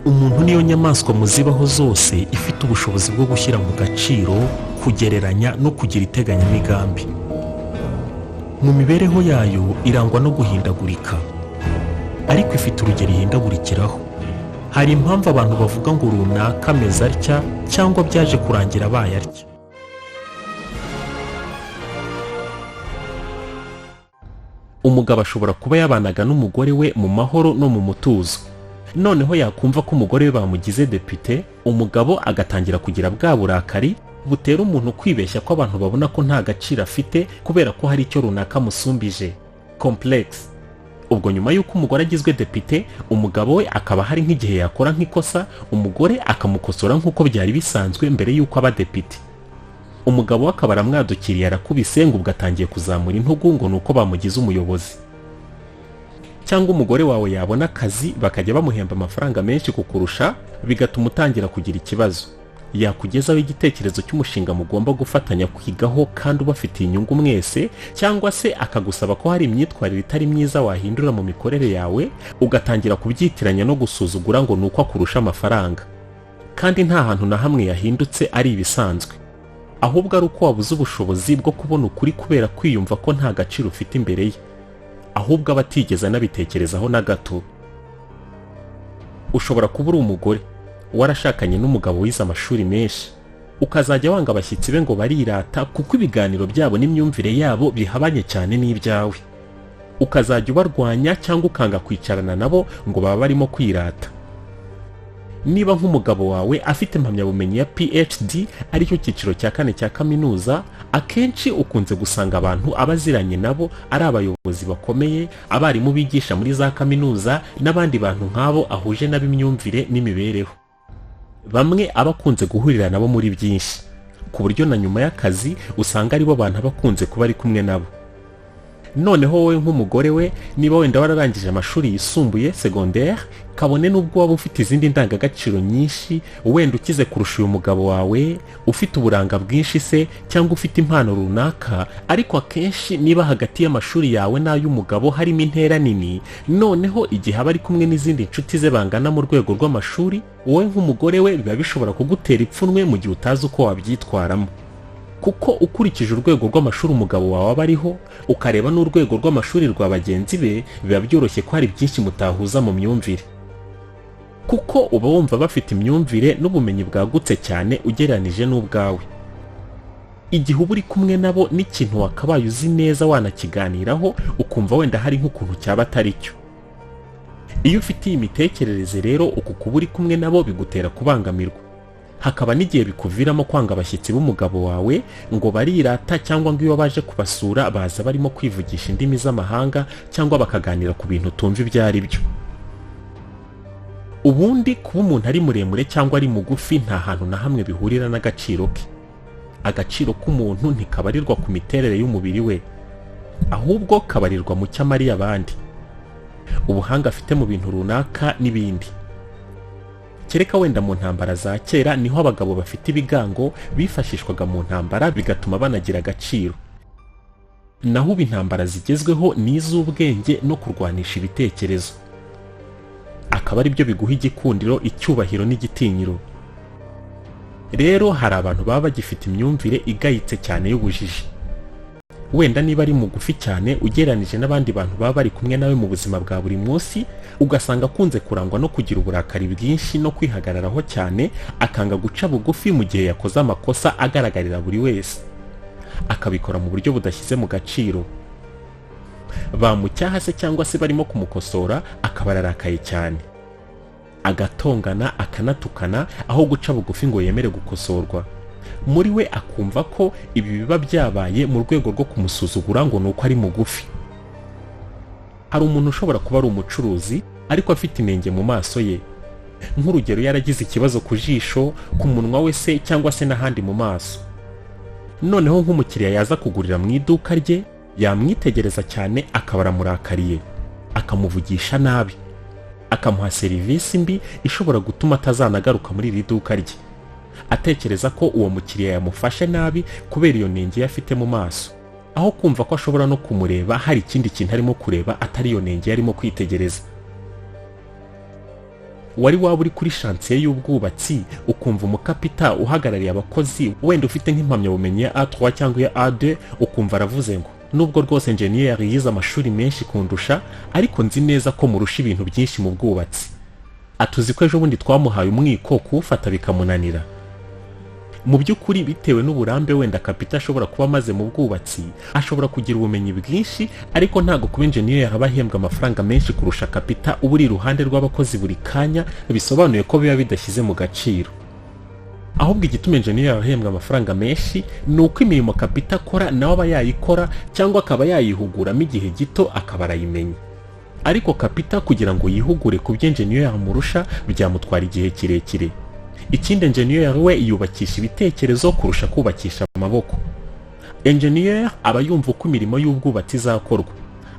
umuntu niyo nyamaswa mu zibaho zose ifite ubushobozi bwo gushyira mu gaciro, kugereranya no kugira iteganyamigambi. Mu mibereho yayo irangwa no guhindagurika, ariko ifite urugero ihindagurikiraho. Hari impamvu abantu bavuga ngo runaka ameze atya cyangwa byaje kurangira abaye atya. Umugabo ashobora kuba yabanaga n'umugore we mu mahoro no mu mutuzo, noneho yakumva ko umugore we bamugize depite, umugabo agatangira kugira bwa burakari butera umuntu kwibeshya ko abantu babona ko nta gaciro afite kubera ko hari icyo runaka musumbije, complex. Ubwo nyuma y'uko umugore agizwe depite, umugabo we akaba hari nk'igihe yakora nk'ikosa, umugore akamukosora nk'uko byari bisanzwe mbere y'uko aba depite. Umugabo we akaba aramwadukiriye arakubise ngo ubwo atangiye kuzamura intugu ngo nuko bamugize umuyobozi. Cyangwa umugore wawe yabona akazi bakajya bamuhemba amafaranga menshi kukurusha, bigatuma utangira kugira ikibazo. Yakugezaho igitekerezo cy'umushinga mugomba gufatanya kwigaho kandi ubafitiye inyungu mwese, cyangwa se akagusaba ko hari imyitwarire itari myiza wahindura mu mikorere yawe, ugatangira kubyitiranya no gusuzugura ngo nuko akurusha amafaranga. Kandi nta hantu na hamwe yahindutse ari ibisanzwe, ahubwo ari uko wabuze ubushobozi bwo kubona ukuri kubera kwiyumva ko nta gaciro ufite imbere ye, ahubwo aba atigeze anabitekerezaho na gato. Ushobora kuba uri umugore warashakanye n'umugabo wize amashuri menshi, ukazajya wanga abashyitsi be ngo barirata kuko ibiganiro byabo n'imyumvire yabo bihabanye cyane n'ibyawe. Ukazajya ubarwanya cyangwa ukanga kwicarana nabo ngo baba barimo kwirata. Niba nk'umugabo wawe afite impamyabumenyi ya PhD, aricyo cyiciro cya 4 cya kaminuza, akenshi ukunze gusanga abantu abaziranye nabo ari abayobozi bakomeye, abarimu bigisha muri za kaminuza n'abandi bantu nk'abo ahuje n'ab'imyumvire n'imibereho. Bamwe abakunze guhurira nabo muri byinshi, ku buryo na nyuma y'akazi usanga aribo bantu abakunze kuba ari kumwe nabo. Noneho wowe nk'umugore we, niba wenda wararangije amashuri yisumbuye secondaire, kabone n'ubwo waba ufite izindi ndangagaciro nyinshi, wenda ukize kurusha uyu mugabo wawe, ufite uburanga bwinshi se, cyangwa ufite impano runaka, ariko akenshi niba hagati y'amashuri yawe n'ay'umugabo harimo intera nini, noneho igihe aba ari kumwe n'izindi nshuti ze bangana mu rwego rw'amashuri, wowe nk'umugore we biba bishobora kugutera ipfunwe mu gihe utazi uko wabyitwaramo. Kuko ukurikije urwego rw'amashuri umugabo wawe aba ariho, ukareba n'urwego rw'amashuri rwa bagenzi be, biba byoroshye ko hari byinshi mutahuza mu myumvire, kuko uba wumva bafite imyumvire n'ubumenyi bwagutse cyane ugereranije n'ubwawe. Igihe uba uri kumwe nabo n'ikintu wakabaye uzi neza wanakiganiraho, ukumva wenda hari nk'ukuntu cyaba atari cyo. Iyo ufite iyi mitekerereze rero, uku kuba uri kumwe nabo bigutera kubangamirwa. Hakaba n'igihe bikuviramo kwanga abashyitsi b'umugabo wawe ngo barirata, cyangwa ngo iyo baje kubasura baza barimo kwivugisha indimi z'amahanga, cyangwa bakaganira ku bintu utumva ibyo ari byo. Ubundi kuba umuntu ari muremure cyangwa ari mugufi nta hantu na hamwe bihurira n'agaciro ke. Agaciro k'umuntu ntikabarirwa ku miterere y'umubiri we, ahubwo kabarirwa mu cyo amariye abandi, ubuhanga afite mu bintu runaka n'ibindi. Kereka wenda mu ntambara za kera niho abagabo bafite ibigango bifashishwaga mu ntambara bigatuma banagira agaciro. Naho ubu intambara zigezweho ni iz'ubwenge no kurwanisha ibitekerezo, akaba ari byo biguha igikundiro, icyubahiro n'igitinyiro. Rero hari abantu baba bagifite imyumvire igayitse cyane y'ubujiji. Wenda niba ari mugufi cyane ugereranije n'abandi bantu baba bari kumwe nawe mu buzima bwa buri munsi, ugasanga akunze kurangwa no kugira uburakari bwinshi no kwihagararaho cyane, akanga guca bugufi mu gihe yakoze amakosa agaragarira buri wese, akabikora mu buryo budashyize mu gaciro. Bamucyaha se cyangwa se barimo kumukosora, akaba ararakaye cyane, agatongana akanatukana aho guca bugufi ngo yemere gukosorwa. Muri we akumva ko ibi biba byabaye mu rwego rwo kumusuzugura ngo nuko ari mugufi. Hari umuntu ushobora kuba ari umucuruzi ariko afite inenge mu maso ye, nk'urugero yaragize ikibazo ku jisho, ku munwa we se, cyangwa se n'ahandi mu maso. Noneho nk'umukiriya yaza kugurira mu iduka rye, yamwitegereza cyane akaba aramurakariye, akamuvugisha nabi, akamuha serivisi mbi ishobora gutuma atazanagaruka muri iri duka rye, atekereza ko uwo mukiriya yamufashe nabi kubera iyo nenge afite mu maso, aho kumva ko ashobora no kumureba hari ikindi kintu arimo kureba atari iyo nenge arimo kwitegereza. wari waba uri kuri chantier y'ubwubatsi ukumva umukapita uhagarariye abakozi wenda ufite nk'impamyabumenyi ya A3 cyangwa ya A2 ukumva aravuze ngo nubwo rwose engineer yize amashuri menshi kundusha ariko nzi neza ko murusha ibintu byinshi mu bwubatsi. Atuzi ko ejo bundi twamuhaye umwiko kuwufata bikamunanira. Mu by'ukuri bitewe n'uburambe wenda kapita ashobora kuba amaze mu bwubatsi ashobora kugira ubumenyi bwinshi, ariko ntago kuba engineer aba ahembwa amafaranga menshi kurusha kapita uburi iruhande rw'abakozi buri kanya bisobanuye ko biba bidashyize mu gaciro. Ahubwo igituma engineer ahembwa amafaranga menshi ni uko imirimo kapita akora nawe aba yayikora cyangwa akaba yayihuguramo igihe gito akaba arayimenya. Ariko kapita kugira ngo yihugure ku byo engineer amurusha byamutwara igihe kirekire. Ikindi engineer we yubakisha ibitekerezo kurusha kubakisha amaboko. Engineer aba yumva uko imirimo y'ubwubatsi izakorwa,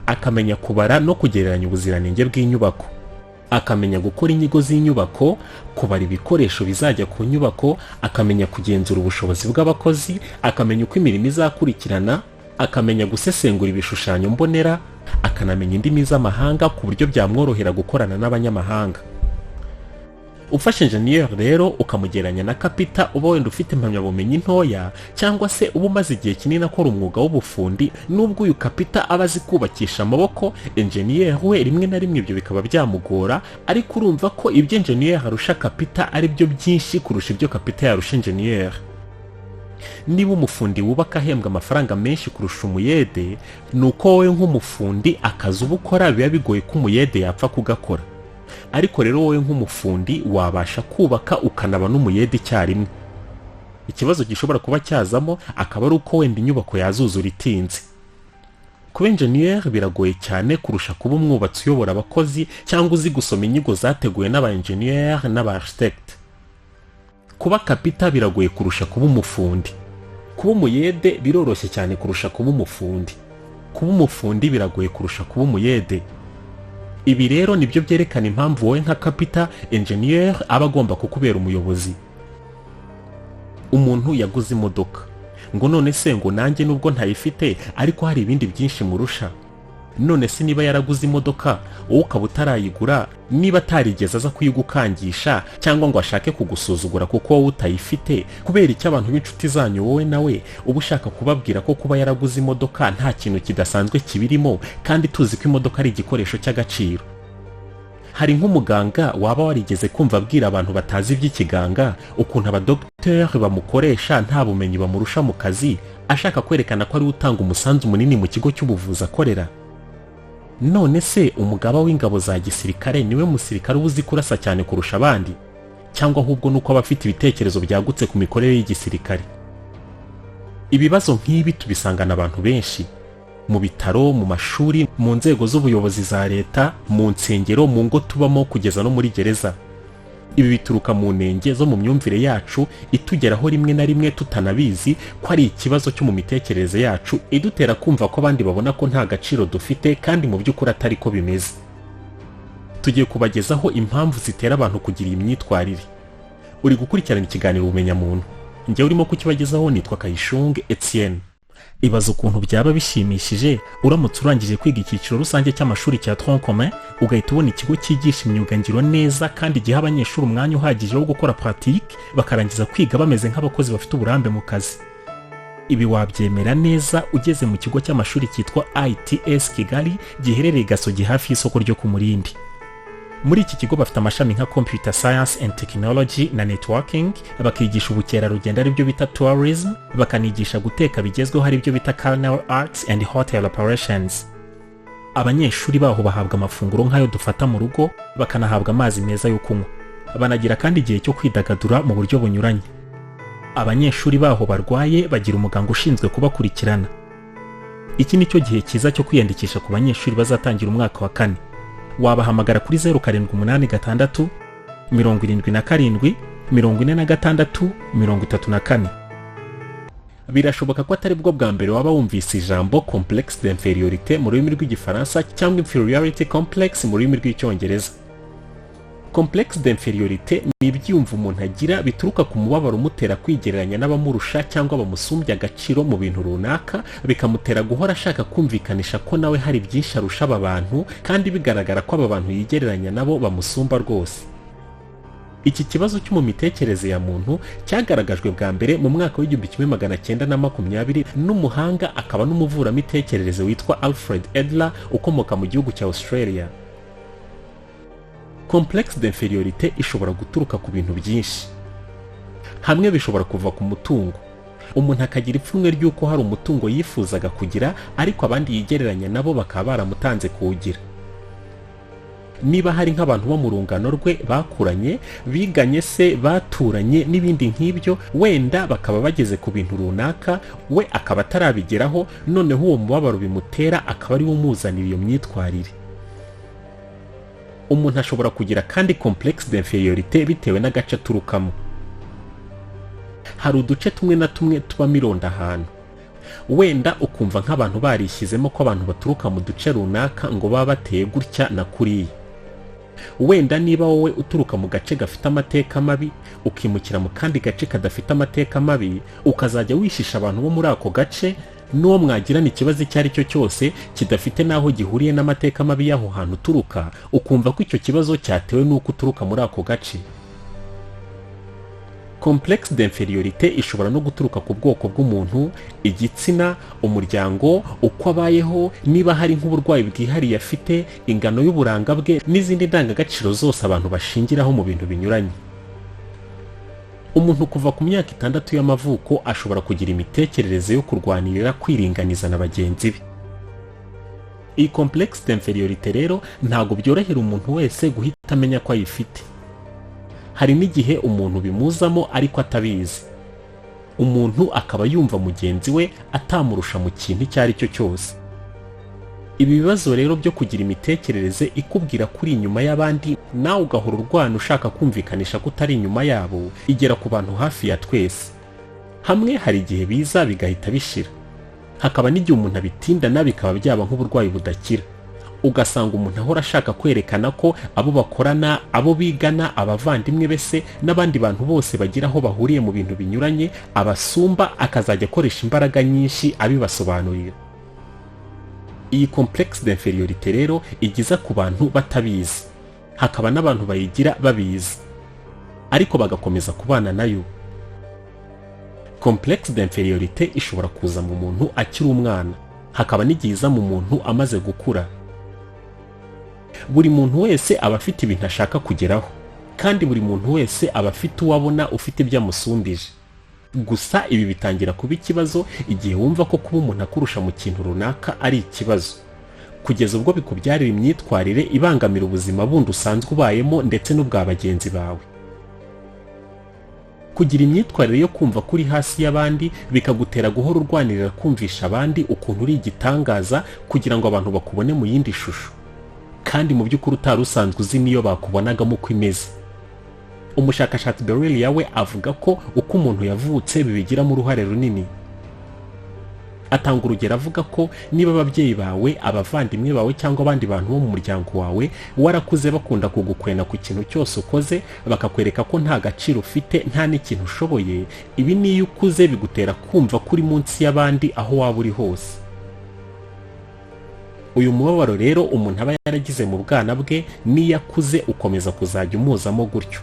akamenya kubara no kugereranya ubuziranenge bw'inyubako, akamenya gukora inyigo z'inyubako, kubara ibikoresho bizajya ku nyubako, akamenya kugenzura ubushobozi bw'abakozi, akamenya uko imirimo izakurikirana, akamenya gusesengura ibishushanyo mbonera, akanamenya indimi z'amahanga ku buryo byamworohera gukorana n'abanyamahanga. Ufashe engineer rero ukamugeranya na kapita uba wenda ufite impamyabumenyi ntoya cyangwa se uba umaze igihe kinini akora umwuga w'ubufundi, nubwo uyu kapita aba azi kubakisha amaboko, engineer we rimwe na rimwe ibyo bikaba byamugora, ariko urumva ko ibyo engineer arusha kapita ari byo byinshi kurusha ibyo kapita yarusha engineer. Niba umufundi wubaka ahembwa amafaranga menshi kurusha umuyede, nuko wowe nk'umufundi akazi uba ukora biba bigoye ko umuyede yapfa kugakora. Ariko rero wowe nk'umufundi wabasha kubaka ukanaba n'umuyede icyarimwe. Ikibazo gishobora kuba cyazamo akaba ari uko wenda inyubako yazuzura itinze. Kuba engineer biragoye cyane kurusha kuba umwubatsi uyobora abakozi cyangwa uzi gusoma inyigo zateguwe n'aba engineer n'aba architect. Kuba kapita biragoye kurusha kuba umufundi. Kuba umuyede biroroshye cyane kurusha kuba umufundi. Kuba umufundi biragoye kurusha kuba umuyede. Ibi rero nibyo byerekana impamvu wowe nka kapita engineer aba agomba kukubera umuyobozi. Umuntu yaguze imodoka ngo none se ngo nanjye nubwo ntayifite ariko hari ibindi byinshi murusha. None se niba yaraguze imodoka wowe ukaba utarayigura, niba atarigeze aza kuyigukangisha cyangwa ngo ashake kugusuzugura kuko wowe utayifite, kubera icyo abantu b'inshuti zanyu wowe nawe uba ushaka kubabwira ko kuba yaraguze imodoka nta kintu kidasanzwe kibirimo, kandi tuzi ko imodoka ari igikoresho cy'agaciro. Hari nk'umuganga waba warigeze kumva abwira abantu batazi iby'ikiganga ukuntu abadokiteri bamukoresha nta bumenyi bamurusha mu kazi, ashaka kwerekana ko ari utanga umusanzu munini mu kigo cy'ubuvuzi akorera. None se umugaba w'ingabo za gisirikare niwe musirikare uzi kurasa cyane kurusha abandi, cyangwa ahubwo nuko aba afite ibitekerezo byagutse ku mikorere y'igisirikare? Ibibazo nk'ibi tubisangana abantu benshi mu bitaro, mu mashuri, mu nzego z'ubuyobozi za leta, mu nsengero, mu ngo tubamo kugeza no muri gereza. Ibi bituruka mu ntenge zo mu myumvire yacu itugeraho rimwe na rimwe tutanabizi ko ari ikibazo cyo mu mitekerereze yacu, idutera kumva ko abandi babona ko nta gaciro dufite kandi mu by'ukuri atari ko bimeze. Tugiye kubagezaho impamvu zitera abantu kugira imyitwarire. Uri gukurikirana ikiganiro umenya muntu. Njye urimo kukibagezaho nitwa Kayishunge Etienne. Ibaza ukuntu byaba bishimishije uramutse urangije kwiga icyiciro rusange cy'amashuri cya tronc commun ugahita ubona ikigo cyigisha imyuga ngiro neza kandi giha abanyeshuri umwanya uhagije wo gukora pratique bakarangiza kwiga bameze nk'abakozi bafite uburambe mu kazi. Ibi wabyemera neza ugeze mu kigo cy'amashuri cyitwa ITS Kigali giherereye Gasogi hafi y'isoko ryo ku Murindi. Muri iki kigo bafite amashami nka Computer Science and Technology na Networking, bakigisha ubukerarugendo ari byo bita Tourism, bakanigisha guteka bigezweho ari byo bita Culinary Arts and Hotel Operations. Abanyeshuri baho bahabwa amafunguro nk'ayo dufata mu rugo, bakanahabwa amazi meza yo kunywa. Banagira kandi igihe cyo kwidagadura mu buryo bunyuranye. Abanyeshuri baho barwaye bagira umuganga ushinzwe kubakurikirana. Iki ni cyo gihe cyiza cyo kwiyandikisha ku banyeshuri bazatangira umwaka wa 4. Wabahamagara kuri 0786 77 46 34. Birashoboka ko atari bwo bwa mbere waba wumvise ijambo complexe d'infériorité mu rurimi rw'igifaransa cyangwa inferiority complex mu rurimi rw'icyongereza. Complexe d'infériorité ni ibyiyumvo umuntu agira bituruka ku mubabaro umutera kwigereranya n'abamurusha cyangwa bamusumbya agaciro mu bintu runaka, bikamutera guhora ashaka kumvikanisha ko nawe hari byinshi arusha aba bantu kandi bigaragara ko aba bantu yigereranya nabo bamusumba rwose. Iki kibazo cyo mu mitekerereze ya muntu cyagaragajwe bwa mbere mu mwaka w'1920 n'umuhanga akaba n'umuvuramitekerereze witwa Alfred Adler ukomoka mu gihugu cya Australia. Complexe d'infériorité ishobora guturuka ku bintu byinshi. Hamwe bishobora kuva ku mutungo. Umuntu akagira ipfunwe ry'uko hari umutungo yifuzaga kugira ariko abandi yigereranya nabo bakaba baramutanze kuwugira. Niba hari nk'abantu bo mu rungano rwe bakuranye, biganye se, baturanye n'ibindi nk'ibyo, wenda bakaba bageze ku bintu runaka, we akaba atarabigeraho, noneho uwo mubabaro bimutera akaba ari wo umuzanira iyo myitwarire. Umuntu ashobora kugira kandi complexe d'infériorité bitewe n'agace aturukamo. Hari uduce tumwe na tumwe tubamo ironda ahantu. Wenda ukumva nk'abantu barishyizemo ko abantu baturuka mu duce runaka ngo baba bateye gutya na kuriya. Wenda niba wowe uturuka mu gace gafite amateka mabi ukimukira mu kandi gace kadafite amateka mabi, ukazajya wishisha abantu bo muri ako gace, n'uwo mwagirana ikibazo icyo ari cyo cyose kidafite n'aho gihuriye n'amateka mabi y'aho hantu uturuka, ukumva ko icyo kibazo cyatewe n'uko uturuka muri ako gace. Complexe d'infériorité ishobora no guturuka ku bwoko bw'umuntu, igitsina, umuryango, uko abayeho, niba hari nk'uburwayi bwihariye afite, ingano y'uburanga bwe n'izindi ndangagaciro zose abantu bashingiraho mu bintu binyuranye. Umuntu kuva ku myaka 6 y'amavuko ashobora kugira imitekerereze yo kurwanirira kwiringaniza na bagenzi be. Iyi complexe d'infériorité rero ntago byorohera umuntu wese guhita amenya ko ayifite. Hari n'igihe umuntu bimuzamo ariko atabizi. Umuntu akaba yumva mugenzi we atamurusha mu kintu icyo ari cyo cyose. Ibi bibazo rero byo kugira imitekerereze ikubwira kuri inyuma y'abandi, nawe ugahora urwana ushaka kumvikanisha ko utari inyuma yabo, igera ku bantu hafi ya twese. Hamwe hari igihe biza bigahita bishira. Hakaba n'igihe umuntu abitindana bikaba byaba nk'uburwayi budakira. Ugasanga umuntu ahora ashaka kwerekana ko abo bakorana, abo bigana, abavandimwe bese n'abandi bantu bose bagira aho bahuriye mu bintu binyuranye, abasumba, akazajya akoresha imbaraga nyinshi abibasobanurira. Iyi complexe d'infériorité rero igiza ku bantu batabizi. Hakaba n'abantu bayigira babizi ariko bagakomeza kubana nayo. Complexe d'infériorité ishobora kuza mu muntu akiri umwana, hakaba n'igiza mu muntu amaze gukura. Buri muntu wese aba afite ibintu ashaka kugeraho, kandi buri muntu wese aba afite uwabona ufite ibyo amusumbije. Gusa ibi bitangira kuba ikibazo igihe wumva ko kuba umuntu akurusha mu kintu runaka ari ikibazo, kugeza ubwo bikubyarira imyitwarire ibangamira ubuzima bundi usanzwe ubayemo ndetse n'ubwa bagenzi bawe. Kugira imyitwarire yo kumva kuri hasi y'abandi bikagutera guhora urwanirira kumvisha abandi ukuntu uri igitangaza kugira ngo abantu bakubone mu yindi shusho, kandi mu by'ukuri utari usanzwe uzi niyo bakubonagamo uko imeze. Umushakashatsi Dore yawe avuga ko uko umuntu yavutse bibigiramo uruhare runini. Atanga urugero avuga ko niba ababyeyi bawe, abavandimwe bawe cyangwa abandi bantu bo mu muryango wawe warakuze bakunda kugukwena ku kintu cyose ukoze, bakakwereka ko nta gaciro ufite, nta n'ikintu ushoboye, ibi niyo ukuze bigutera kumva kuri munsi y'abandi aho waba uri hose. Uyu mubabaro rero umuntu aba yaragize mu bwana bwe, niyo akuze ukomeza kuzajya umuzamo gutyo.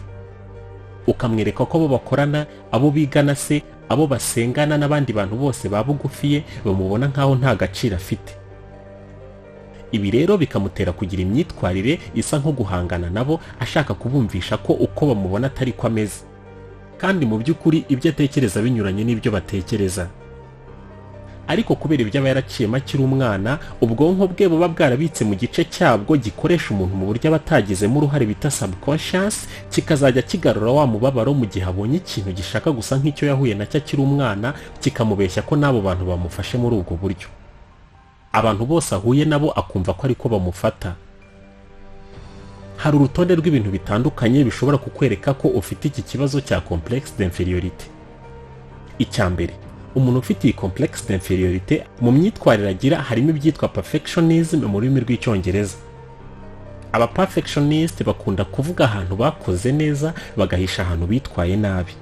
Ukamwereka ko abo bakorana, abo bigana se, abo basengana n'abandi bantu bose babugufiye bamubona nkaho nta gaciro afite. Ibi rero bikamutera kugira imyitwarire isa nko guhangana nabo, ashaka kubumvisha ko uko bamubona atari ko ameze, kandi mu by'ukuri ibyo atekereza binyuranye n'ibyo batekereza. Ariko kubera ibyo aba yaraciyemo akiri umwana, ubwonko bwe buba bwarabitse mu gice cyabwo gikoresha umuntu mu buryo abatagizemo uruhare bita subconscious, kikazajya kigarura wa mubabaro mu gihe abonye ikintu gishaka gusa nk'icyo yahuye nacyo akiri umwana, kikamubeshya ko n'abo bantu bamufashe muri ubwo buryo. Abantu bose ahuye nabo akumva ko ariko bamufata. Hari urutonde rw'ibintu bitandukanye bishobora kukwereka ko ufite iki kibazo cya complexe d'infériorité. Icyambere, umuntu ufite iyi complexe d'infériorité mu myitwarire agira harimo ibyitwa perfectionism mu rurimi rw'icyongereza. Aba perfectionist bakunda kuvuga ahantu bakoze neza bagahisha ahantu bitwaye nabi.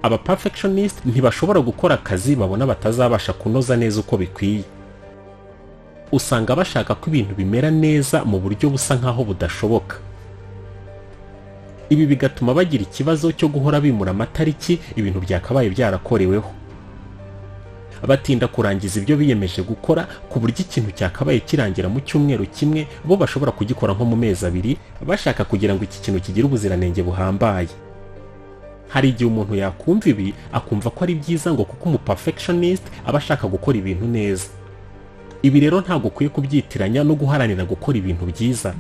Aba perfectionist ntibashobora gukora akazi babona batazabasha kunoza neza uko bikwiye. Usanga bashaka ko ibintu bimera neza mu buryo busa nkaho budashoboka. Ibi bigatuma bagira ikibazo cyo guhora bimura amatariki ibintu byakabaye byarakoreweho. Batinda kurangiza ibyo biyemeje gukora ku buryo ikintu cyakabaye kirangira mu cyumweru kimwe bo bashobora kugikora nko mu mezi 2 bashaka kugira ngo iki kintu kigire ubuziranenge buhambaye. Hari igihe umuntu yakumva ibi akumva ko ari byiza ngo kuko perfectionist aba ashaka gukora ibintu neza. Ibi rero ntabwo ukwiye kubyitiranya no guharanira gukora ibintu byiza.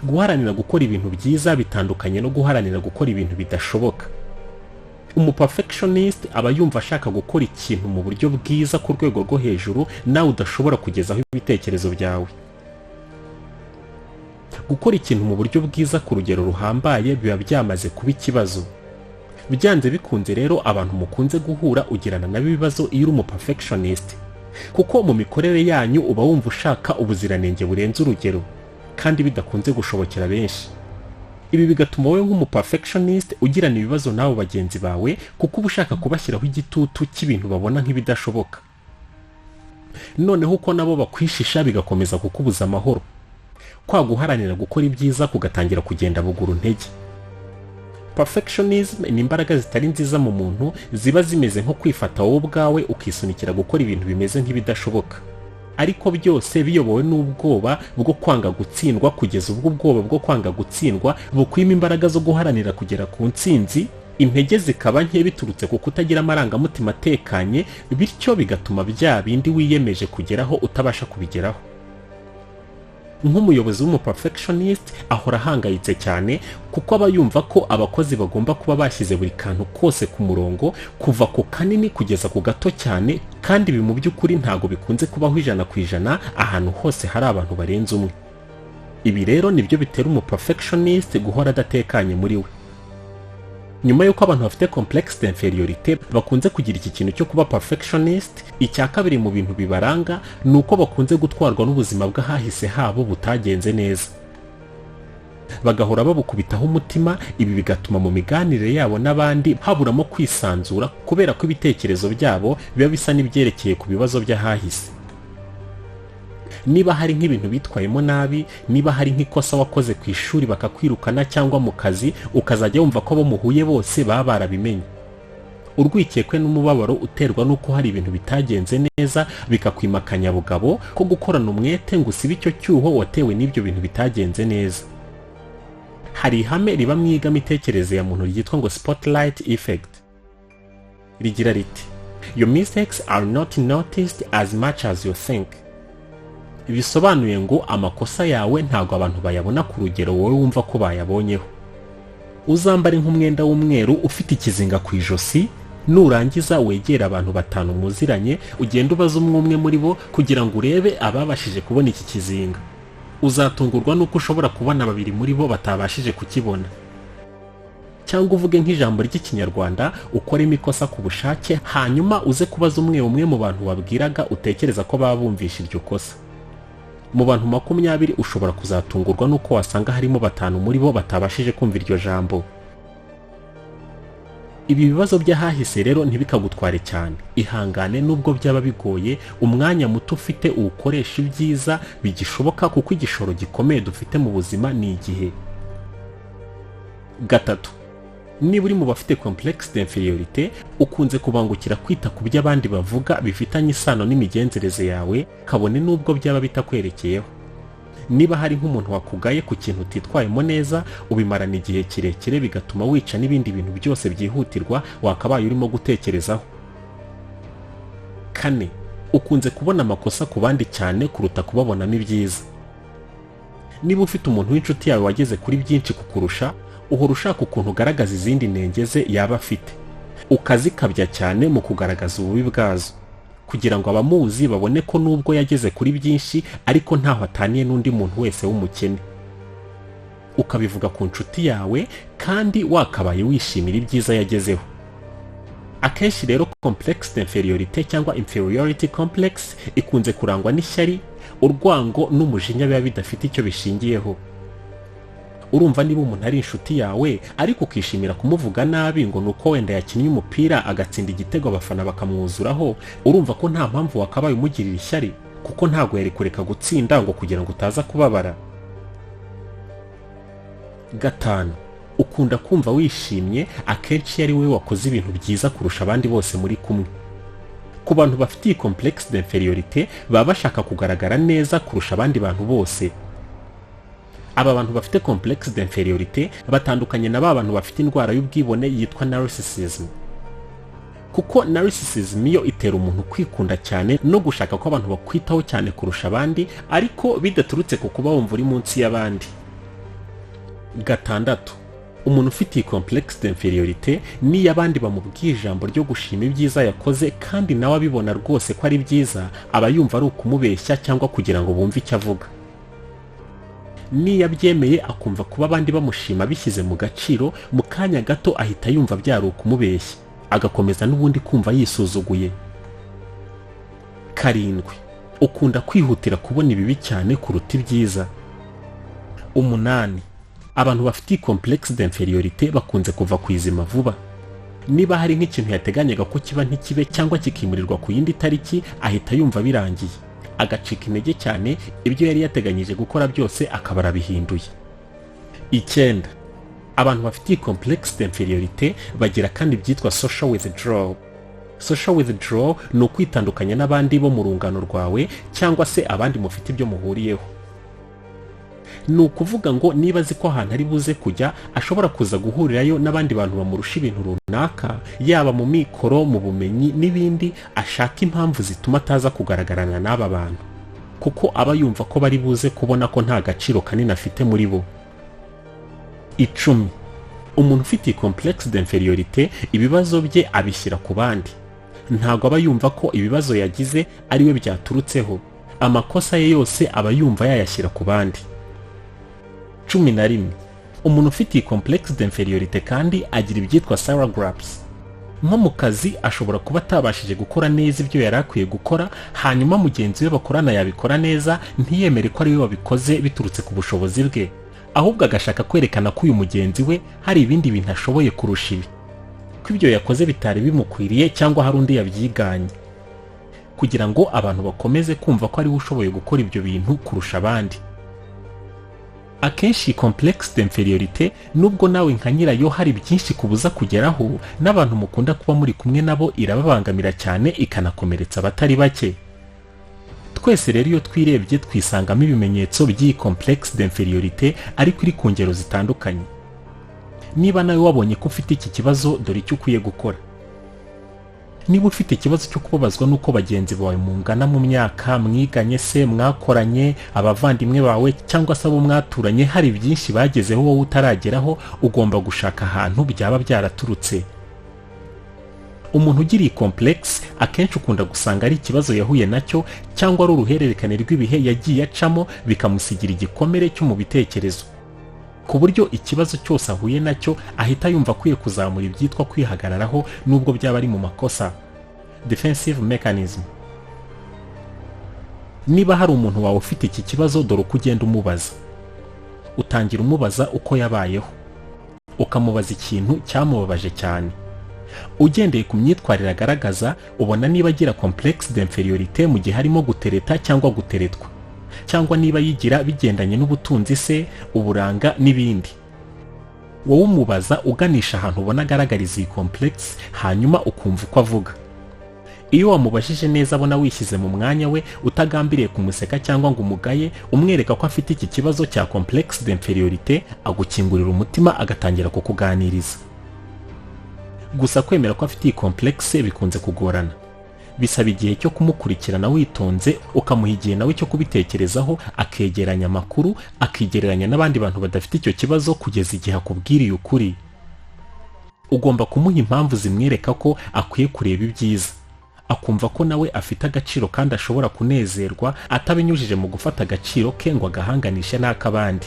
Guharanira gukora ibintu byiza bitandukanye no guharanira gukora ibintu bidashoboka. Perfectionist aba yumva ashaka gukora ikintu mu buryo bwiza ku rwego rwo hejuru nawe udashobora kugezaho ibitekerezo byawe. Gukora ikintu mu buryo bwiza ku rugero ruhambaye biba byamaze kuba ikibazo. Byanze bikunze rero abantu mukunze guhura ugirana na bibazo iyo uri perfectionist, kuko mu mikorere yanyu uba wumva ushaka ubuziranenge burenze urugero kandi bidakunze gushobokera benshi. Ibi bigatuma wowe perfectionist ugirana ibibazo nawe bagenzi bawe kuko uba ushaka kubashyiraho igitutu cy'ibintu babona nk'ibidashoboka. Noneho uko nabo bakwishisha bigakomeza kukubuza amahoro. Kwa guharanira gukora ibyiza kugatangira kugenda buguru ntege. Perfectionism ni imbaraga zitari nziza mu muntu, ziba zimeze nko kwifata wowe ubwawe ukisunikira gukora ibintu bimeze nk'ibidashoboka. Ariko byose biyobowe n'ubwoba bwo kwanga gutsindwa, kugeza ubwo ubwoba bwo kwanga gutsindwa bukwima imbaraga zo guharanira kugera ku ntsinzi, intege zikaba nke biturutse ku kutagira amarangamutima atekanye, bityo bigatuma bya bindi wiyemeje kugeraho utabasha kubigeraho. Nk'umuyobozi perfectionist ahora ahangayitse cyane kuko aba yumva ko abakozi bagomba kuba bashyize buri kantu kose ku murongo, kuva ku kanini kugeza ku gato cyane, kandi ibi mu by'ukuri ntago bikunze kubaho 100% ahantu hose hari abantu barenze umwe. Ibi rero nibyo bitera perfectionist guhora adatekanye muri we. Nyuma yuko abantu bafite complex d'inferiorité bakunze kugira iki kintu cyo kuba perfectionist, icya kabiri mu bintu bibaranga nuko bakunze gutwarwa n'ubuzima bw'ahahise habo butagenze neza. Bagahora babukubitaho umutima, ibi bigatuma mu miganire yabo n'abandi haburamo kwisanzura kubera ko ibitekerezo byabo biba bisa n'ibyerekeye ku bibazo by'ahahise. Niba hari nk'ibintu bitwayemo nabi, niba hari nk'ikosa wakoze ku ishuri bakakwirukana cyangwa mu kazi, ukazajya wumva ko bo muhuye bose baba barabimenye. Urwikekwe n'umubabaro uterwa nuko hari ibintu bitagenze neza bikakwima akanyabugabo ko gukorana umwete ngo usibe icyo cyuho watewe n'ibyo bintu bitagenze neza. Hari ihame riba mwiga mitekerereze ya muntu ryitwa ngo spotlight effect. Rigira riti: your mistakes are not noticed as much as you think. Bisobanuye ngo amakosa yawe ntago abantu bayabona ku rugero wowe wumva ko bayabonyeho. Uzambare nk'umwenda w'umweru ufite ikizinga ku ijosi, nurangiza wegera abantu 5 muziranye, ugenda ubaza umwe muri bo kugira ngo urebe ababashije kubona iki kizinga. Uzatungurwa nuko ushobora kubona 2 muri bo batabashije kukibona. Cyangwa uvuge nk'ijambo ry'ikinyarwanda ukoremo ikosa ku bushake, hanyuma uze kubaza umwe mu bantu wabwiraga utekereza ko babumvisha iryo kosa. Mu bantu 20 ushobora kuzatungurwa nuko wasanga harimo 5 muri bo batabashije kumva iryo jambo. Ibi bibazo by'ahahise rero ntibikagutware cyane. Ihangane nubwo byaba bigoye, umwanya muto ufite uwukoresha ibyiza bigishoboka kuko igishoro gikomeye dufite mu buzima ni igihe. 3. Niba uri mu bafite complex d'inferiorité, ukunze kubangukira kwita ku by'abandi bavuga bifitanye isano n'imigenzereze yawe, kabone nubwo byaba bitakwerekeyeho. Niba hari nk'umuntu wakugaye ku kintu utitwayemo neza, ubimarana igihe kirekire bigatuma wica n'ibindi bintu byose byihutirwa wakabaye urimo gutekerezaho. 4. Ukunze kubona amakosa ku bandi cyane kuruta kubabonamo ibyiza. Niba ufite umuntu w'inshuti yawe wageze kuri byinshi kukurusha, uhora ushaka ukuntu ugaragaza izindi ntengeze yaba afite, ukazikabya cyane mu kugaragaza ububi bwazo, kugira ngo abamuzi babone ko nubwo yageze kuri byinshi ariko ntaho ataniye n'undi muntu wese w'umukene. Ukabivuga ku nshuti yawe kandi wakabaye wishimira ibyiza yagezeho. Akenshi rero complex d'inferiorité cyangwa inferiority complex ikunze kurangwa n'ishyari, urwango n'umujinya biba bidafite icyo bishingiyeho. Urumva niba umuntu ari inshuti yawe ariko ukishimira kumuvuga nabi ngo nuko wenda yakinnye umupira agatsinda igitego abafana bakamwuzuraho, urumva ko nta mpamvu wakabaye umugirira ishyari kuko ntago yari kureka gutsinda ngo kugira ngo utaza kubabara. 5. ukunda kumva wishimye akenshi iyo ari wowe wakoze ibintu byiza kurusha abandi bose muri kumwe. Ku bantu bafite iyi complexe d'inferiorité baba bashaka kugaragara neza kurusha abandi bantu bose. Aba bantu bafite complexe d'inferiorité batandukanye na ba bantu bafite indwara y'ubwibone yitwa narcissism. Kuko narcissism yo itera umuntu kwikunda cyane no gushaka ko abantu bakwitaho cyane kurusha abandi, ariko bidaturutse ku kuba wumva uri munsi y'abandi. Gatandatu, umuntu ufite iyi complexe d'inferiorité niyo abandi bamubwiye ijambo ryo gushima ibyiza yakoze kandi nawe abibona rwose ko ari byiza, aba yumva ari ukumubeshya cyangwa kugira ngo bumve icyo avuga. Niyo abyemeye akumva kuba abandi bamushima bishyize mu gaciro, mu kanya gato ahita yumva byari ukumubeshya, agakomeza n'ubundi kumva yisuzuguye. Karindwi, ukunda kwihutira kubona ibibi cyane kuruta ibyiza. Umunani, abantu bafite complexe d'inferiorité bakunze kuva ku izima vuba. Niba hari nk'ikintu yateganyaga ko kiba ntikibe cyangwa kikimurirwa ku yindi tariki, ahita yumva birangiye, agacika intege cyane, ibyo yari yateganyije gukora byose akaba arabihinduye. Icyenda, abantu bafite complexe d'inferiorité bagira kandi byitwa social withdrawal. Social withdrawal ni ukwitandukanya n'abandi bo mu rungano rwawe cyangwa se abandi mufite ibyo muhuriyeho. Ni ukuvuga ngo niba azi ko ahantu ari buze kujya ashobora kuza guhurirayo n'abandi bantu bamurusha ibintu runaka, yaba mu mikoro, mu bumenyi n'ibindi, ashaka impamvu zituma ataza kugaragarana n'aba bantu, kuko aba yumva ko bari buze kubona ko nta gaciro kanini afite muri bo. Icumi, umuntu ufite complexe d'inferiorité ibibazo bye abishyira ku bandi. Ntago aba yumva ko ibibazo yagize ari we byaturutseho, amakosa ye yose aba yumva yayashyira ku bandi. 11, umuntu ufite complexe d'inferiorité kandi agira ibyitwa sour grapes. Nko mu kazi ashobora kuba atabashije gukora neza ibyo yari akwiye gukora, hanyuma mugenzi we bakorana yabikora neza, ntiyemere ko ari we wabikoze biturutse ku bushobozi bwe, ahubwo agashaka kwerekana ko uyu mugenzi we hari ibindi bintu ashoboye kurusha ibi, ko ibyo yakoze bitari bimukwiriye cyangwa hari undi yabyiganye, kugira ngo abantu bakomeze kumva ko ari we ushoboye gukora ibyo bintu kurusha abandi. Akenshi complexe d'inferiorité nubwo nawe nka nyirayo hari byinshi kubuza kugeraho, n'abantu mukunda kuba muri kumwe nabo irababangamira cyane ikanakomeretsa abatari bake. Twese rero iyo twirebye twisangamo ibimenyetso by'iyi complexe d'inferiorité ariko iri ku ngero zitandukanye. Niba nawe wabonye ko ufite iki kibazo, dore icyo ukwiye gukora. Niba ufite ikibazo cyo kubabazwa nuko bagenzi bawe mungana mu myaka, mwiganye se, mwakoranye, abavandimwe bawe cyangwa se abo mwaturanye hari byinshi bagezeho wowe utarageraho, ugomba gushaka ahantu byaba byaraturutse. Umuntu ugira iyi complexe akenshi ukunda gusanga ari ikibazo yahuye nacyo cyangwa ari uruhererekane rw'ibihe yagiye acamo bikamusigira igikomere cyo mu bitekerezo, ku buryo ikibazo cyose ahuye nacyo ahita yumva akwiye kuzamura ibyitwa kwihagararaho nubwo byaba ari mu makosa, defensive mechanism. Niba hari umuntu wawe ufite iki kibazo, dore uko ugenda umubaza. Utangira umubaza uko yabayeho, ukamubaza ikintu cyamubabaje cyane. Ugendeye ku myitwarire agaragaza, ubona niba agira complexe d'inferiorité mu gihe harimo gutereta cyangwa guteretwa, cyangwa niba yigira bigendanye n'ubutunzi se, uburanga n'ibindi. Wowe umubaza uganisha ahantu ubona agaragariza iyi complexe, hanyuma ukumva uko avuga. Iyo wamubajije neza abona wishyize mu mwanya we, utagambiriye kumuseka cyangwa ngo umugaye, umwereka ko afite iki kibazo cya complexe d'inferiorité, agukingurira umutima agatangira kukuganiriza. Gusa kwemera ko afite iyi complexe bikunze kugorana. Bisaba igihe cyo kumukurikirana witonze, ukamuha igihe nawe cyo kubitekerezaho, akegeranya amakuru, akigereranya n'abandi bantu badafite icyo kibazo kugeza igihe akubwiriye ukuri. Ugomba kumuha impamvu zimwereka ko akwiye kureba ibyiza, akumva ko nawe afite agaciro kandi ashobora kunezerwa, atabinyujije mu gufata agaciro ke ngo agahanganishe n'akabandi.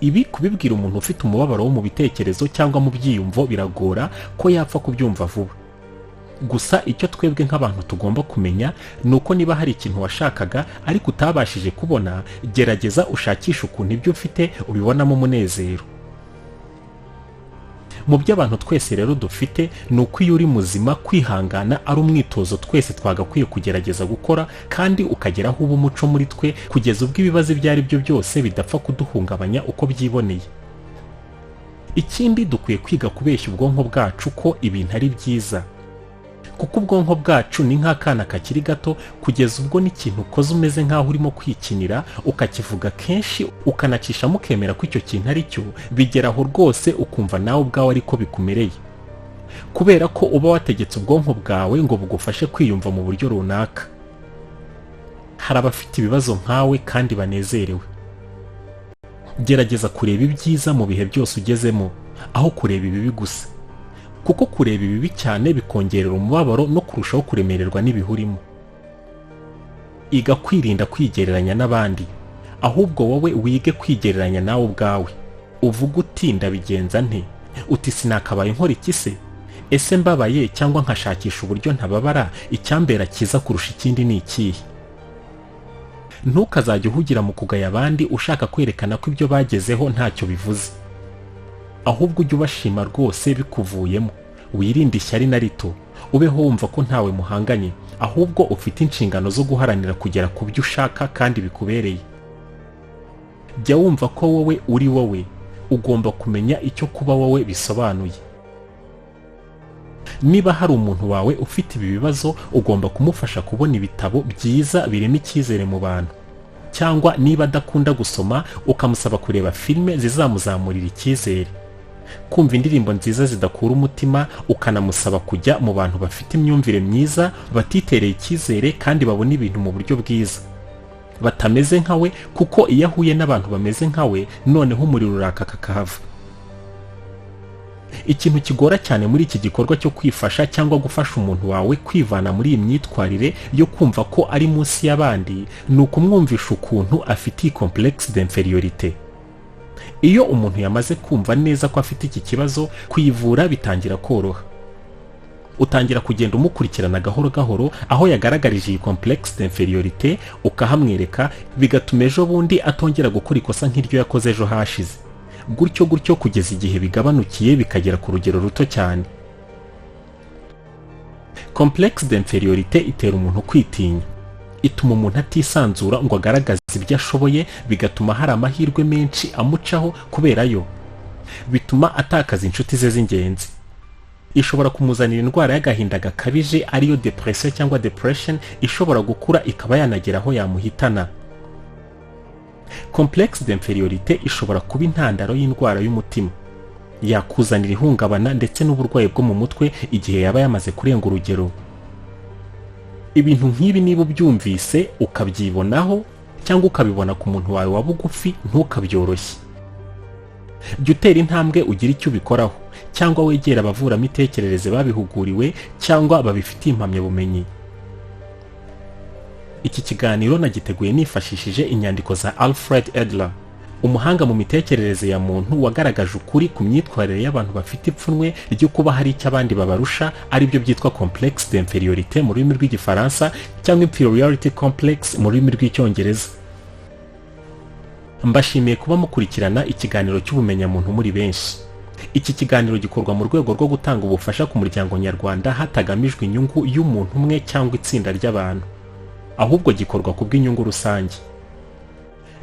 Ibi kubibwira umuntu ufite umubabaro wo mu bitekerezo cyangwa mu byiyumvo biragora ko yapfa kubyumva vuba. Gusa icyo twebwe nk'abantu tugomba kumenya ni uko niba hari ikintu washakaga ariko utabashije kubona, gerageza ushakisha ukuntu ibyo ufite ubibonamo umunezero. Mu byo abantu twese rero dufite ni uko iyo uri muzima, kwihangana ari umwitozo twese twagakwiye kugerageza gukora, kandi ukageraho uba umuco muri twe kugeza ubwo ibibazo ibyo ari byo byose bidapfa kuduhungabanya uko byiboneye. Ikindi dukwiye kwiga kubeshya ubwonko bwacu ko ibintu ari byiza, kuko ubwonko bwacu ni nk'akana kakiri gato kugeza ubwo n'ikintu ukoze umeze nk'aho urimo kwikinira ukakivuga kenshi ukanacishamo ukemera ko icyo kintu ari cyo, bigeraho rwose ukumva nawe ubwawe ariko bikumereye, kubera ko uba wategetse ubwonko bwawe ngo bugufashe kwiyumva mu buryo runaka. Hari abafite ibibazo nkawe kandi banezerewe. Gerageza kureba ibyiza mu bihe byose ugezemo aho kureba ibibi gusa, kuko kureba ibibi cyane bikongerera umubabaro no kurushaho kuremererwa n'ibihurimo. Iga kwirinda kwigereranya n'abandi, ahubwo wowe wige kwigereranya nawe ubwawe. Uvuga uti ndabigenza nte, uti sinakabaye nkora iki se, ese mbabaye cyangwa nkashakisha uburyo ntababara, icyambera cyiza kurusha ikindi ni ikihe. Ntukazajya uhugira mu kugaya abandi ushaka kwerekana ko ibyo bagezeho ntacyo bivuze, ahubwo ujye ubashima rwose bikuvuyemo. Wirinde ishyari na rito, ubeho wumva ko ntawe muhanganye, ahubwo ufite inshingano zo guharanira kugera ku byo ushaka kandi bikubereye. Jya wumva ko wowe uri wowe, ugomba kumenya icyo kuba wowe bisobanuye. Niba hari umuntu wawe ufite ibi bibazo, ugomba kumufasha kubona ibitabo byiza birimo icyizere mu bantu, cyangwa niba adakunda gusoma ukamusaba kureba filime zizamuzamurira icyizere, kumva indirimbo nziza zidakura umutima, ukanamusaba kujya mu bantu bafite imyumvire myiza, batitereye icyizere kandi babona ibintu mu buryo bwiza, batameze nkawe, kuko iyo ahuye n'abantu bameze nkawe noneho umuriro uraka kakahava. Ikintu kigora cyane muri iki gikorwa cyo kwifasha cyangwa gufasha umuntu wawe kwivana muri iyi myitwarire yo kumva ko ari munsi y'abandi, ni ukumwumvisha ukuntu afite complexe d'infériorité. Iyo umuntu yamaze kumva neza ko afite iki kibazo, kwivura bitangira koroha. Utangira kugenda umukurikirana gahoro gahoro aho yagaragarije iyi complexe d'infériorité, ukahamwereka, bigatuma ejo bundi atongera gukora ikosa nk'iryo yakoze ejo hashize, gutyo gutyo kugeza igihe bigabanukiye bikagera ku rugero ruto cyane. Complexe d'infériorité itera umuntu kwitinya, ituma umuntu atisanzura ngo agaragaze ibyo ashoboye, bigatuma hari amahirwe menshi amucaho kubera yo, bituma atakaza inshuti ze z'ingenzi. Ishobora kumuzanira indwara y'agahinda gakabije ariyo depression cyangwa depression, ishobora gukura ikaba yanagera aho yamuhitana. Complexe d'infériorité ishobora kuba intandaro y'indwara y'umutima, yakuzanira ihungabana ndetse n'uburwayi bwo mu mutwe igihe yaba yamaze kurenga urugero. Ibintu nk'ibi niba ubyumvise ukabyibonaho cyangwa ukabibona ku muntu wawe wa bugufi, ntukabyoroshye. Jya utera intambwe ugira icyo ubikoraho, cyangwa wegera abavura imitekerereze babihuguriwe cyangwa babifitiye impamyabumenyi. Iki kiganiro nagiteguye nifashishije inyandiko za Alfred Adler, umuhanga mu mitekerereze ya muntu wagaragaje ukuri ku myitwarire y'abantu bafite ipfunwe ryo kuba hari icyo abandi babarusha, ari byo byitwa complexe d'infériorité mu rurimi rw'igifaransa cyangwa inferiority complex mu rurimi rw'icyongereza. Mbashimiye kuba mukurikirana ikiganiro cy'ubumenyamuntu muri benshi. Iki kiganiro gikorwa mu rwego rwo gutanga ubufasha ku muryango nyarwanda hatagamijwe inyungu y'umuntu umwe cyangwa itsinda ry'abantu, ahubwo gikorwa ku bw'inyungu rusange.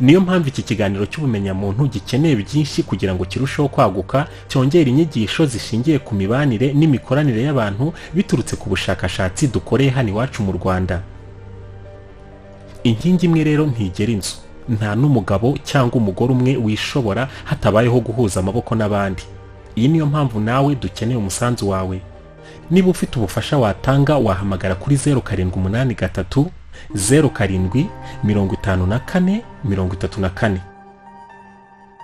Niyo mpamvu iki kiganiro cy'ubumenyamuntu gikeneye byinshi kugira ngo kirusheho kwaguka, cyongera inyigisho zishingiye ku mibanire n'imikoranire y'abantu biturutse ku bushakashatsi dukoreye hano iwacu mu Rwanda. Inkingi imwe rero ntigera inzu, nta n'umugabo cyangwa umugore umwe wishobora hatabayeho guhuza amaboko n'abandi. Iyi niyo mpamvu nawe dukeneye umusanzu wawe. Niba ufite ubufasha watanga, wahamagara kuri 0783 07 54 34.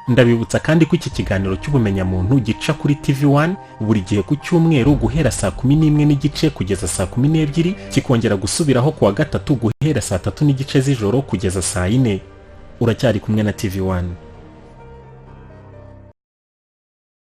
Ndabibutsa kandi ko iki kiganiro cy'ubumenyamuntu gica kuri TV1 buri gihe ku cyumweru guhera saa 11:30 kugeza saa 12, kikongera gusubiraho kuwa gatatu guhera saa 3:30 z'ijoro kugeza saa 4. Uracyari kumwe na TV1.